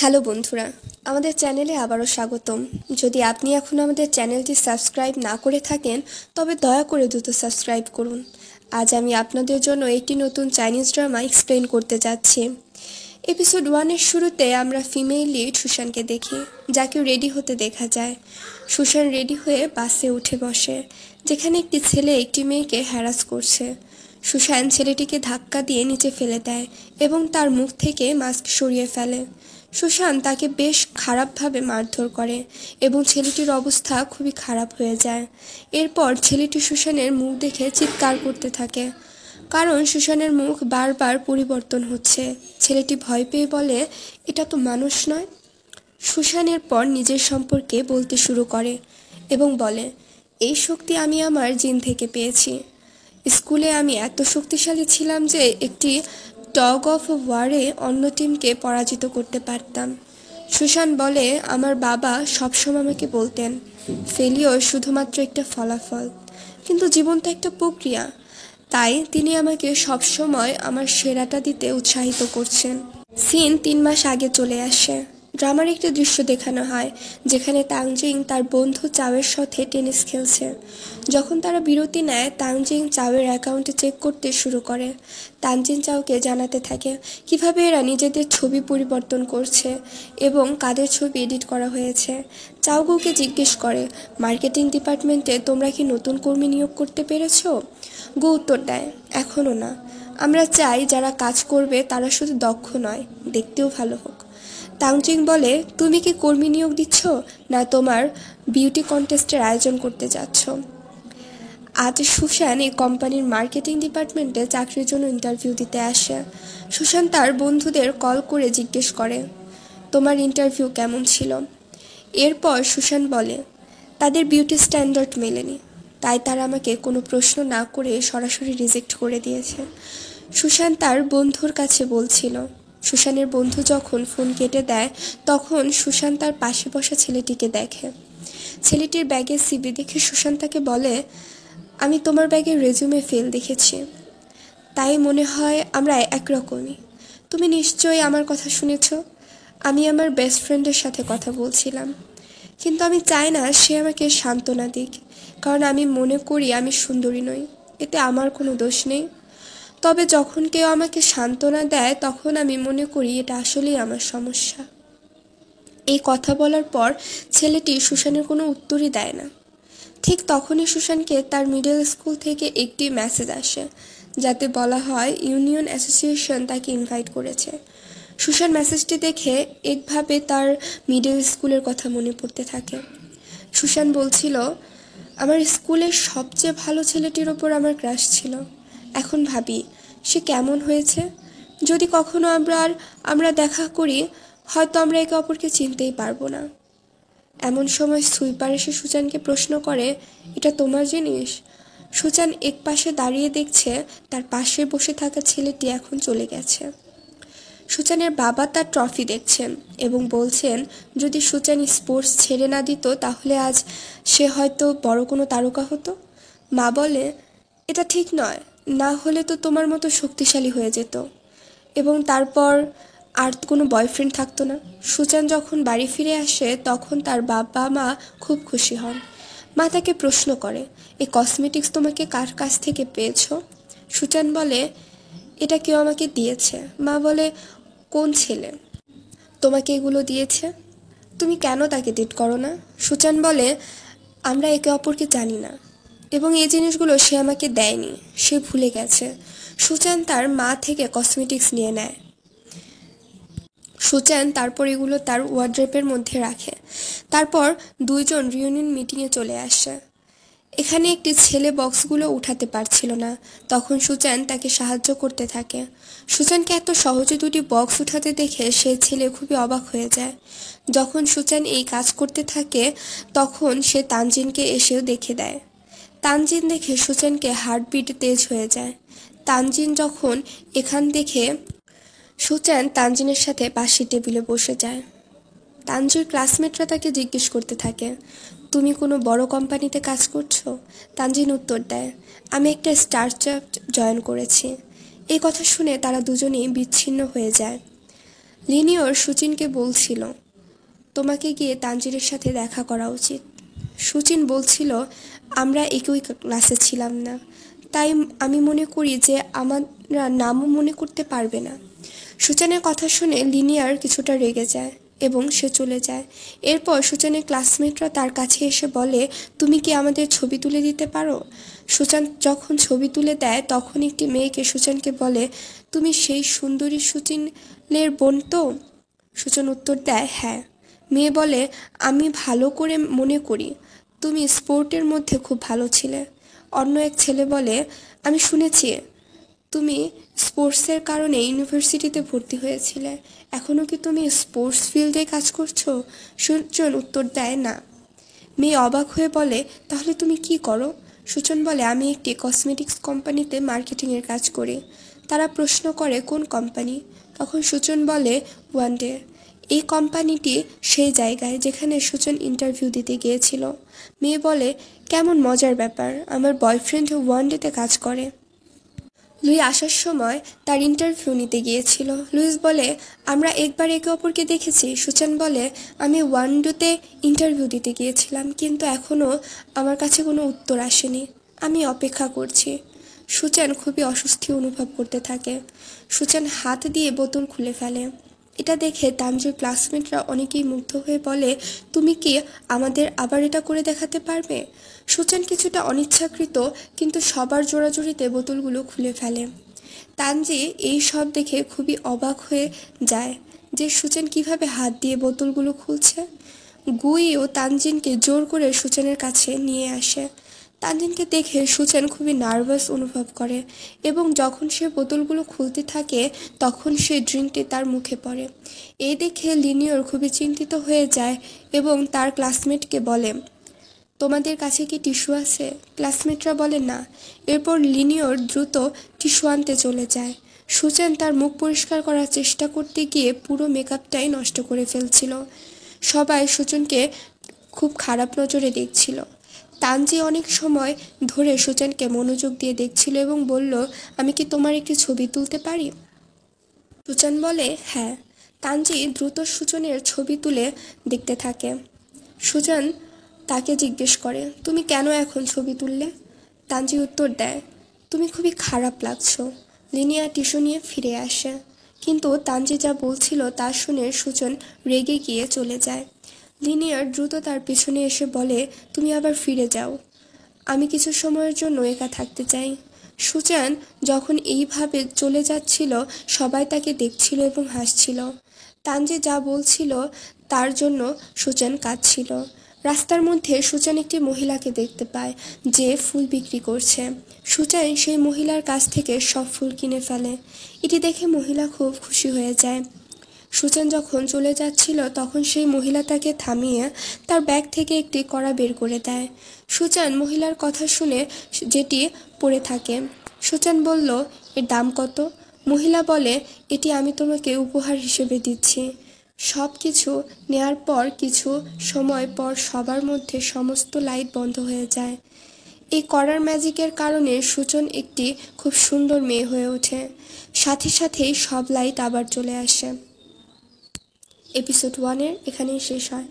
Hello বন্ধুরা, আমাদের চ্যানেলে আবারও স্বাগতম। যদি আপনি এখনও আমাদের চ্যানেলটি সাবস্ক্রাইব না করে থাকেন তবে দয়া করে দ্রুত সাবস্ক্রাইব করুন। আজ আমি আপনাদের জন্য একটি নতুন চাইনিজ ড্রামা এক্সপ্লেন করতে যাচ্ছি। এপিসোড 1-এর শুরুতে আমরা ফিমেল লিড সুশানকে দেখি, যাকে রেডি হতে দেখা যায়। সুশান রেডি হয়ে বাসে উঠে বসে, যেখানে একটি ছেলে একটি মেয়েকে হ্যারাস করছে। সুশান ছেলেটিকে ধাক্কা দিয়ে নিচে ফেলে দেয় এবং তার মুখ থেকে মাস্ক সরিয়ে ফেলে। সুশান তাকে বেশ খারাপভাবে মারধর করে এবং ছেলেটির অবস্থা খুবই খারাপ হয়ে যায়। এরপর ছেলেটি সুশানের মুখ দেখে চিৎকার করতে থাকে, কারণ সুশানের মুখ বারবার পরিবর্তন হচ্ছে। ছেলেটি ভয় পেয়ে বলে, এটা তো মানুষ নয়। সুশানের পর নিজের সম্পর্কে বলতে শুরু করে এবং বলে, এই শক্তি আমি আমার জিন থেকে পেয়েছি। স্কুলে আমি এত শক্তিশালী ছিলাম যে একটি টগ অফ ওয়ারে অন্য টিমকে পরাজিত করতে পারতাম। সুশান বলে, আমার বাবা সবসময় আমাকে বলতেন, ফেলিওর শুধুমাত্র একটা ফলাফল, কিন্তু জীবন তো একটা প্রক্রিয়া। তাই তিনি আমাকে সবসময় আমার সেরাটা দিতে উৎসাহিত করছেন। সিন 3 মাস আগে চলে আসে। ড্রামার একটি দৃশ্য দেখানো হয় যেখানে তাংজিং তার বন্ধু চাওয়ের সাথে টেনিস খেলছে। যখন তারা বিরতি নেয়, তাংজিং চাওয়ের অ্যাকাউন্টে চেক করতে শুরু করে। তানজিং চাওকে জানাতে থাকে কিভাবে এরা নিজেদের ছবি পরিবর্তন করছে এবং কাদের ছবি এডিট করা হয়েছে। চাও গৌকে জিজ্ঞেস করে, মার্কেটিং ডিপার্টমেন্টে তোমরা কি নতুন কর্মী নিয়োগ করতে পেরেছো? গৌ উত্তর দেয়, এখনও না। আমরা চাই যারা কাজ করবে তারা শুধু দক্ষ নয়, দেখতেও ভালো হোক। তাংজিং বলে, তুমি কি কর্মী নিয়োগ দিচ্ছ, না তোমার বিউটি কন্টেস্টের আয়োজন করতে যাচ্ছ? আজ সুশান এই কোম্পানির মার্কেটিং ডিপার্টমেন্টে চাকরির জন্য ইন্টারভিউ দিতে আসে। সুশান তার বন্ধুদের কল করে জিজ্ঞেস করে, তোমার ইন্টারভিউ কেমন ছিল? এরপর সুশান বলে, তাদের বিউটি স্ট্যান্ডার্ড মেলেনি, তাই তারা আমাকে কোনো প্রশ্ন না করে সরাসরি রিজেক্ট করে দিয়েছে। সুশান তার বন্ধুর কাছে বলছিল। সুশানের বন্ধু যখন ফোন কেটে দেয়, তখন সুশান তার পাশে বসা ছেলেটিকে দেখে। ছেলেটির ব্যাগে সিভি দেখে সুশান তাকে বলে, আমি তোমার ব্যাগে রেজুমে ফেল দেখেছি, তাই মনে হয় আমরা একরকমই। তুমি নিশ্চয়ই আমার কথা শুনেছ। আমি আমার বেস্ট ফ্রেন্ডের সাথে কথা বলছিলাম, কিন্তু আমি চাই না সে আমাকে সান্ত্বনা দিক, কারণ আমি মনে করি আমি সুন্দরী নই, এতে আমার কোনো দোষ নেই। তবে যখন কেউ আমাকে সান্ত্বনা দেয় তখন আমি মনে করি এটা আসলেই আমার সমস্যা। এই কথা বলার পর ছেলেটি সুশানের কোনো উত্তরই দেয় না। ঠিক তখনই সুশানকে তার মিডল স্কুল থেকে একটি মেসেজ আসে, যাতে বলা হয় ইউনিয়ন অ্যাসোসিয়েশন তাকে ইনভাইট করেছে। সুশান মেসেজটি দেখে একভাবে তার মিডল স্কুলের কথা মনে পড়তে থাকে। সুশান বলছিল, আমার স্কুলের সবচেয়ে ভালো ছেলেটির ওপর আমার ক্রাশ ছিল। এখন ভাবি সে কেমন হয়েছে। যদি কখনো আমরা দেখা করি, হয়তো আমরা একে অপরকে চিনতেই পারবো না। এমন সময় সুইপার এসে সুচানকে প্রশ্ন করে, এটা তোমার জিনিস? সুচান এক পাশে দাঁড়িয়ে দেখছে তার পাশে বসে থাকা ছেলেটি এখন চলে গেছে। সুচানের বাবা তার ট্রফি দেখছেন এবং বলছেন, যদি সুচান স্পোর্টস ছেড়ে না দিত তাহলে আজ সে হয়তো বড় কোনো তারকা হতো। মা বলে, এটা ঠিক নয়, না হলে তো তোমার মতো শক্তিশালী হয়ে যেত এবং তারপর আর কোনো বয়ফ্রেন্ড থাকতো না। সুচান যখন বাড়ি ফিরে আসে তখন তার বাবা মা খুব খুশি হন। মা তাকে প্রশ্ন করে, এই কসমেটিক্স তোমাকে কার কাছ থেকে পেয়েছো? সুচান বলে, এটা কেউ আমাকে দিয়েছে। মা বলে, কোন ছেলে তোমাকে এগুলো দিয়েছে? তুমি কেন তাকে ডেট করো না? সুচান বলে, আমরা একে অপরকে জানি না এবং এই জিনিসগুলো সে আমাকে দেয়নি, সে ভুলে গেছে। সুচান তার মা থেকে কসমেটিক্স নিয়ে নেয়। সুচান তারপর এগুলো তার ওয়ার্ড্রোবের মধ্যে রাখে। তারপর দুইজন রিউনিয়ন মিটিংয়ে চলে আসে। এখানে একটি ছেলে বক্সগুলো উঠাতে পারছিল না, তখন সুচান তাকে সাহায্য করতে থাকে। সুচানকে এত সহজে দুটি বক্স উঠাতে দেখে সে ছেলে খুবই অবাক হয়ে যায়। যখন সুচান এই কাজ করতে থাকে তখন সে তানজিনকে এসেও দেখে দেয়। তানজিন দেখে সুচানকে হার্টবিট তেজ হয়ে যায়। তানজিন যখন এখান দেখে সুচান তানজিনের সাথে পাশের টেবিলে বসে যায়। তানজির ক্লাসমেটরা তাকে জিজ্ঞেস করতে থাকে, তুমি কোনো বড় কোম্পানিতে কাজ করছো? তানজিন উত্তর দেয়, আমি একটা স্টার্টআপ জয়েন করেছি। এই কথা শুনে তারা দুজনেই বিচ্ছিন্ন হয়ে যায়। লিনিয়র সুচিনকে বলছিল, তোমাকে গিয়ে তানজিরের সাথে দেখা করা উচিত। সুচিন বলছিল, আমরা একই ক্লাসে ছিলাম না, তাই আমি মনে করি যে আমরা নামও মনে করতে পারবে না। সুচানের কথা শুনে লিনিয়ার কিছুটা রেগে যায় এবং সে চলে যায়। এরপর সুচানের ক্লাসমেটরা তার কাছে এসে বলে, তুমি কি আমাদের ছবি তুলে দিতে পারো? সুচান যখন ছবি তুলে দেয় তখন একটি মেয়েকে সুচানকে বলে, তুমি সেই সুন্দরী সুচিনের বোন তো? সুচান উত্তর দেয়, হ্যাঁ। মেয়ে বলে, আমি ভালো করে মনে করি তুমি স্পোর্টের মধ্যে খুব ভালো ছিলে। অন্য এক ছেলে বলে, আমি শুনেছি তুমি স্পোর্টসের কারণে ইউনিভার্সিটিতে ভর্তি হয়েছিলে, এখনও কি তুমি স্পোর্টস ফিল্ডে কাজ করছো? সুজন উত্তর দেয়, না। মেয়ে অবাক হয়ে বলে, তাহলে তুমি কি করো? সুজন বলে, আমি একটি কসমেটিক্স কোম্পানিতে মার্কেটিংয়ের কাজ করি। তারা প্রশ্ন করে, কোন কোম্পানি? তখন সুজন বলে, ওয়ানডে। এই কোম্পানিটি সেই জায়গায় যেখানে সুজন ইন্টারভিউ দিতে গিয়েছিল। মেয়ে বলে, কেমন মজার ব্যাপার, আমার বয়ফ্রেন্ড ওয়ানডেতে কাজ করে। লুই আসার সময় তার ইন্টারভিউ নিতে গিয়েছিল। লুইস বলে, আমরা একবার একে অপরকে দেখেছি। সুচান বলে, আমি ওয়ানডেতে ইন্টারভিউ দিতে গিয়েছিলাম, কিন্তু এখনও আমার কাছে কোনো উত্তর আসেনি, আমি অপেক্ষা করছি। সুচান খুবই অস্বস্তি অনুভব করতে থাকে। সুচান হাত দিয়ে বোতল খুলে ফেলে। এটা দেখে তানজির ক্লাসমেটরা অনেকেই মুগ্ধ হয়ে বলে, তুমি কি আমাদের আবার এটা করে দেখাতে পারবে? সুচান কিছুটা অনিচ্ছাকৃত কিন্তু সবার জোরাজুরিতে বোতলগুলো খুলে ফেলে। তানজি এই সব দেখে খুবই অবাক হয়ে যায় যে সুচান কিভাবে হাত দিয়ে বোতলগুলো খুলছে। গুইও তানজিনকে জোর করে সুচানের কাছে নিয়ে আসে। তানজিনকে দেখে সুচান খুবই নার্ভাস অনুভব করে এবং যখন সে বোতলগুলো খুলতে থাকে তখন সে ড্রিঙ্কটি তার মুখে পড়ে। এই দেখে লিনিয়র খুবই চিন্তিত হয়ে যায় এবং তার ক্লাসমেটকে বলে, তোমাদের কাছে কি টিস্যু আছে? ক্লাসমেটরা বলে, না। এরপর লিনিয়র দ্রুত টিস্যু আনতে চলে যায়। সুচান তার মুখ পরিষ্কার করার চেষ্টা করতে গিয়ে পুরো মেকআপটাই নষ্ট করে ফেলছিল। সবাই সুচানকে খুব খারাপ নজরে দেখছিল। তানজি অনেক সময় ধরে সুচানকে মনোযোগ দিয়ে দেখছিল এবং বলল, আমি কি তোমার একটি ছবি তুলতে পারি? সুচান বলে, হ্যাঁ। তানজি দ্রুত সুচানের ছবি তুলে দেখতে থাকে। সুচান তাকে জিজ্ঞেস করে, তুমি কেন এখন ছবি তুললে? তানজি উত্তর দেয়, তুমি খুবই খারাপ লাগছো। লিনিয়া টিস্যু নিয়ে ফিরে আসে, কিন্তু তানজি যা বলছিল তা শুনে সুজন রেগে গিয়ে চলে যায়। লিনিয়ার দ্রুত তার পিছনে এসে বলে, তুমি আবার ফিরে যাও, আমি কিছু সময়ের জন্য একা থাকতে চাই। সুজান যখন এইভাবে চলে যাচ্ছিল সবাই তাকে দেখছিল এবং হাসছিল। তানজি যা বলছিল তার জন্য সুজান কাঁদছিল। রাস্তার মধ্যে সুজান একটি মহিলাকে দেখতে পায় যে ফুল বিক্রি করছে। সুজান সেই মহিলার কাছ থেকে সব ফুল কিনে ফেলে। এটি দেখে মহিলা খুব খুশি হয়ে যায়। সুজান যখন চলে যাচ্ছিল তখন সেই মহিলা তাকে থামিয়ে তার ব্যাগ থেকে একটি কড়া বের করে দেয়। সুজান মহিলার কথা শুনে যেটি পড়ে থাকে। সুজান বলল, এর দাম কত? মহিলা বলে, এটি আমি তোমাকে উপহার হিসেবে দিচ্ছি। সব কিছু নেয়ার পর কিছু সময় পর সবার মধ্যে সমস্ত লাইট বন্ধ হয়ে যায়। এই কড়ার ম্যাজিকের কারণে সুজন একটি খুব সুন্দর মেয়ে হয়ে ওঠে। সাথে সাথেই সব লাইট আবার চলে আসে। এপিসোড 1 এখানেই শেষ হয়।